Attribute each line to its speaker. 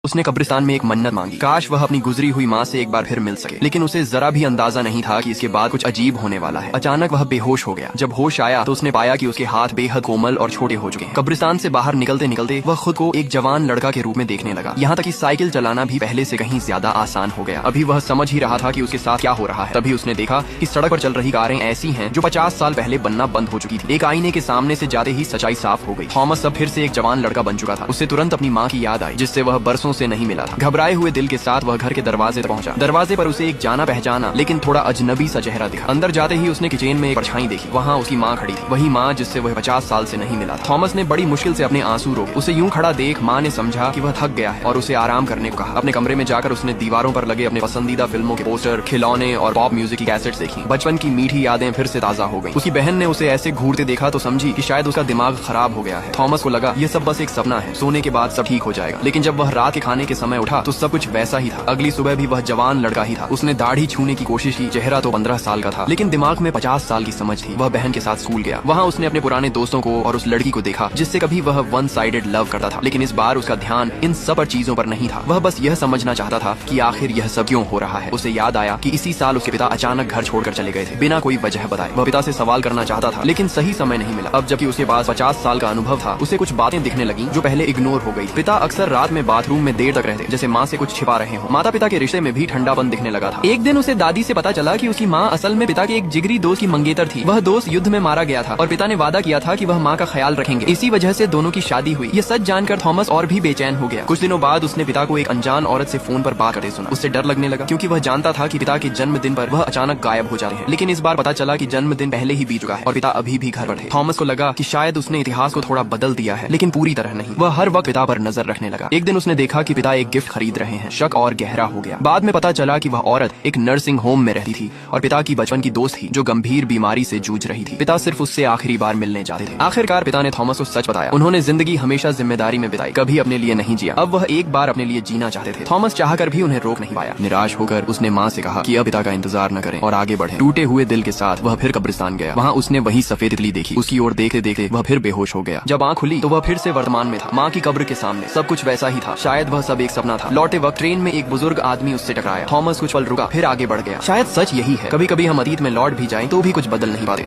Speaker 1: उसने कब्रिस्तान में एक मन्नत मांगी, काश वह अपनी गुजरी हुई माँ से एक बार फिर मिल सके। लेकिन उसे जरा भी अंदाजा नहीं था कि इसके बाद कुछ अजीब होने वाला है। अचानक वह बेहोश हो गया। जब होश आया तो उसने पाया कि उसके हाथ बेहद कोमल और छोटे हो चुके हैं। कब्रिस्तान से बाहर निकलते निकलते वह खुद को एक जवान लड़का के रूप में देखने लगा। यहाँ तक कि साइकिल चलाना भी पहले से कहीं ज्यादा आसान हो गया। अभी वह समझ ही रहा था कि उसके साथ क्या हो रहा है। तभी उसने देखा कि सड़क पर चल रही कारें ऐसी हैं जो 50 साल पहले बनना बंद हो चुकी थी। एक आईने के सामने से जाते ही सच्चाई साफ हो गई। थॉमस अब फिर से एक जवान लड़का बन चुका था। उसे तुरंत अपनी माँ की याद आई, जिससे वह बरसों से नहीं मिला था। घबराए हुए दिल के साथ वह घर के दरवाजे तक पहुंचा। दरवाजे पर उसे एक जाना पहचाना लेकिन थोड़ा अजनबी सा चेहरा दिखा। अंदर जाते ही उसने किचन में एक परछाई देखी। वहाँ उसकी माँ खड़ी थी, वही माँ जिससे वह 50 साल से नहीं मिला था। थॉमस ने बड़ी मुश्किल से अपने आंसू रोके। उसे यूं खड़ा देख माँ ने समझा कि वह थक गया है और उसे आराम करने को कहा। अपने कमरे में जाकर उसने दीवारों पर लगे अपने पसंदीदा फिल्मों के पोस्टर, खिलौने और पॉप म्यूजिक की कैसेट्स देखी। बचपन की मीठी यादें फिर से ताजा हो गई। उसकी बहन ने उसे ऐसे घूरते देखा तो समझी कि शायद उसका दिमाग खराब हो गया है। थॉमस को लगा ये सब बस एक सपना है, सोने के बाद सब ठीक हो जाएगा। लेकिन जब वह रात के खाने के समय उठा तो सब कुछ वैसा ही था। अगली सुबह भी वह जवान लड़का ही था। उसने दाढ़ी छूने की कोशिश की। चेहरा तो 15 साल का था लेकिन दिमाग में 50 साल की समझ थी। वह बहन के साथ स्कूल गया। वहाँ उसने अपने पुराने दोस्तों को और उस लड़की को देखा जिससे कभी वह वन साइडेड लव करता था। लेकिन इस बार उसका ध्यान इन सब चीजों पर नहीं था। वह बस यह समझना चाहता था कि आखिर यह सब क्यों हो रहा है। उसे याद आया कि इसी साल उसके पिता अचानक घर छोड़कर चले गए थे बिना कोई वजह बताए। वह पिता से सवाल करना चाहता था लेकिन सही समय नहीं मिला। अब जबकि उसके पास 50 साल का अनुभव था, उसे कुछ बातें दिखने लगी जो पहले इग्नोर हो गई। पिता अक्सर रात में बाथरूम में देर तक रहते, जैसे माँ से कुछ छिपा रहे हो। माता पिता के रिश्ते में भी ठंडापन दिखने लगा था। एक दिन उसे दादी से पता चला कि उसकी माँ असल में पिता के एक जिगरी दोस्त की मंगेतर थी। वह दोस्त युद्ध में मारा गया था और पिता ने वादा किया था कि वह माँ का ख्याल रखेंगे। इसी वजह से दोनों की शादी हुई। ये सच जानकर थॉमस और भी बेचैन हो गया। कुछ दिनों बाद उसने पिता को एक अनजान औरत से फोन पर बात करते सुना। उससे डर लगने लगा क्योंकि वह जानता था कि पिता के जन्मदिन पर वह अचानक गायब हो जाते हैं। लेकिन इस बार पता चला कि जन्मदिन पहले ही बीत चुका है और पिता अभी भी घर पर थे। थॉमस को लगा कि शायद उसने इतिहास को थोड़ा बदल दिया है, लेकिन पूरी तरह नहीं। वह हर वक्त पिता पर नजर रखने लगा। एक दिन उसने देखा कि पिता एक गिफ्ट खरीद रहे हैं। शक और गहरा हो गया। बाद में पता चला कि वह औरत एक नर्सिंग होम में रहती थी और पिता की बचपन की दोस्त थी जो गंभीर बीमारी से जूझ रही थी। पिता सिर्फ उससे आखिरी बार मिलने जाते थे। आखिरकार पिता ने थॉमस को सच बताया। उन्होंने जिंदगी हमेशा जिम्मेदारी में बिताई, कभी अपने लिए नहीं जिया। अब वह एक बार अपने लिए जीना चाहते थे। थॉमस चाहकर भी उन्हें रोक नहीं पाया। निराश होकर उसने माँ से कहा कि अब पिता का इंतजार न करें और आगे बढ़ें। टूटे हुए दिल के साथ वह फिर कब्रिस्तान गया। वहाँ उसने वही सफेद तितली देखी। उसकी ओर देखते देखते वह फिर बेहोश हो गया। जब आँख खुली तो वह फिर से वर्तमान में था। माँ की कब्र के सामने सब कुछ वैसा ही था। शायद वह सब एक सपना था। लौटे वक्त ट्रेन में एक बुजुर्ग आदमी उससे टकराया। थॉमस कुछ पल रुका, फिर आगे बढ़ गया। शायद सच यही है, कभी कभी हम अतीत में लौट भी जाएं तो भी कुछ बदल नहीं पाते।